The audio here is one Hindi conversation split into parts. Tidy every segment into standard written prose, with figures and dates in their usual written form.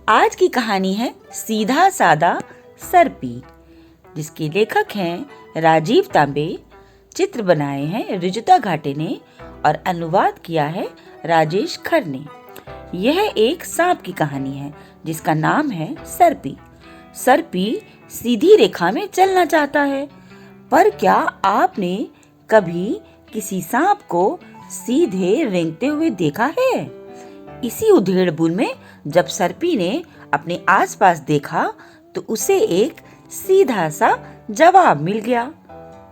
आज की कहानी है सीधा सादा सर्पी, जिसके लेखक हैं राजीव तांबे। चित्र बनाए हैं रिजुता घाटे ने और अनुवाद किया है राजेश खर ने। यह एक सांप की कहानी है जिसका नाम है सर्पी। सर्पी सीधी रेखा में चलना चाहता है, पर क्या आपने कभी किसी सांप को सीधे रेंगते हुए देखा है? इसी उधेड़-बुन में जब सर्पी ने अपने आसपास देखा तो उसे एक सीधा सा जवाब मिल गया।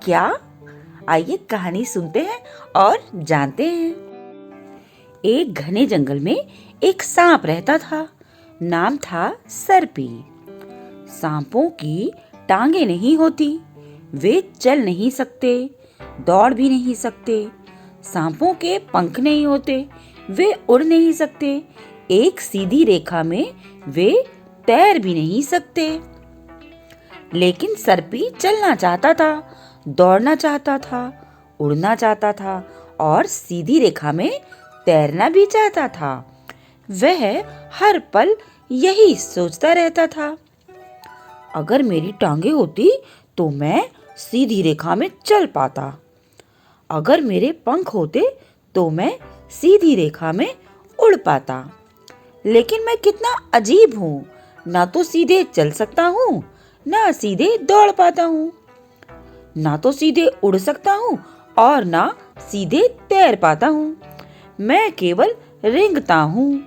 क्या? आइए कहानी सुनते हैं और जानते हैं। एक घने जंगल में एक सांप रहता था। नाम था सर्पी। सांपों की टांगे नहीं होती, वे चल नहीं सकते, दौड़ भी नहीं सकते। सांपों के पंख नहीं होते, वे उड़ नहीं सकते। एक सीधी रेखा में वे तैर भी नहीं सकते। लेकिन सर्पी चलना चाहता था, दौड़ना चाहता था, उड़ना चाहता था और सीधी रेखा में तैरना भी चाहता था। वह हर पल यही सोचता रहता था, अगर मेरी टांगे होती तो मैं सीधी रेखा में चल पाता। अगर मेरे पंख होते तो मैं सीधी रेखा में उड़ पाता। लेकिन मैं कितना अजीब हूँ, ना तो सीधे चल सकता हूँ, ना सीधे दौड़ पाता हूँ, ना तो सीधे उड़ सकता हूँ और ना सीधे तैर पाता हूँ। मैं केवल रेंगता हूँ,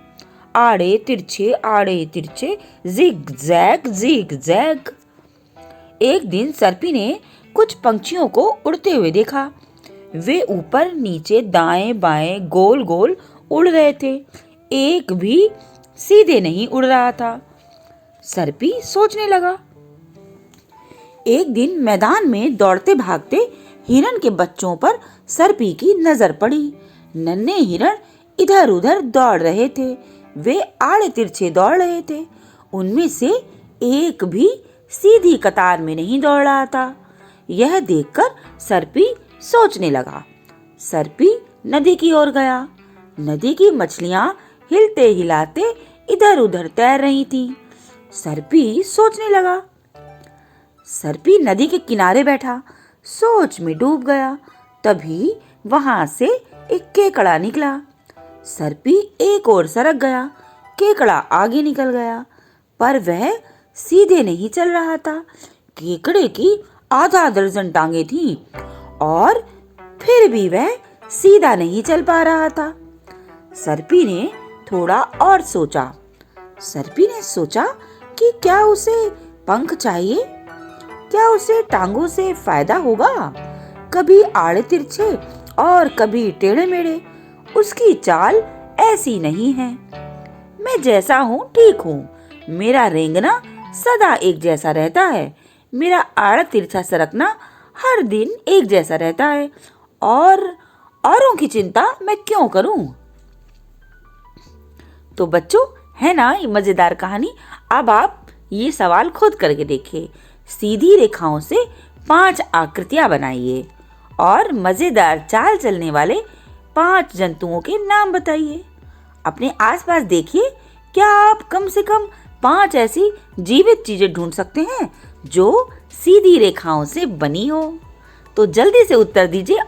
आड़े तिरछे जिग जैग। एक दिन सर्पी ने कुछ पंछियों को उड़ते हुए देखा। वे ऊपर नीचे दाएं बाएं गोल गोल उड़ रहे थे, एक भी सीधे नहीं उड़ रहा था। सर्पी सोचने लगा। एक दिन मैदान में दौड़ते भागते हिरण के बच्चों पर सर्पी की नजर पड़ी। नन्हे हिरण इधर उधर दौड़ रहे थे, वे आड़े तिरछे दौड़ रहे थे। उनमें से एक भी सीधी कतार में नहीं दौड़ रहा था। यह देखकर सर्पी सोचने लगा। सर्पी नदी की ओर गया। नदी की मछलियां हिलते हिलाते इधर उधर तैर रही थीं। सर्पी सोचने लगा। सर्पी नदी के किनारे बैठा, सोच में डूब गया। तभी वहां से एक केकड़ा निकला। सर्पी एक ओर सरक गया, केकड़ा आगे निकल गया, पर वह सीधे नहीं चल रहा था। केकड़े की आधा दर्जन टांगे थीं और फिर भी वह सीधा नहीं चल पा रहा था। सर्पी ने थोड़ा और सोचा। सर्पी ने सोचा कि क्या उसे पंख चाहिए? क्या उसे टांगों से फायदा होगा? कभी आड़े तिरछे और कभी टेढ़े मेढ़े। उसकी चाल ऐसी नहीं है। मैं जैसा हूँ ठीक हूँ। मेरा रेंगना सदा एक जैसा रहता है। मेरा आड़ा तिरछा सरकना हर दिन एक जैसा रहता है और औरों की चिंता मैं क्यों करूं? तो बच्चों, है ना ये मजेदार कहानी। अब आप ये सवाल खुद करके देखिए। सीधी रेखाओं से 5 आकृतियां बनाइए और मजेदार चाल चलने वाले 5 जंतुओं के नाम बताइए। अपने आसपास देखिए, क्या आप कम से कम 5 ऐसी जीवित चीजें ढूंढ सकते हैं जो सीधी रेखाओं से बनी हो? तो जल्दी से उत्तर दीजिए।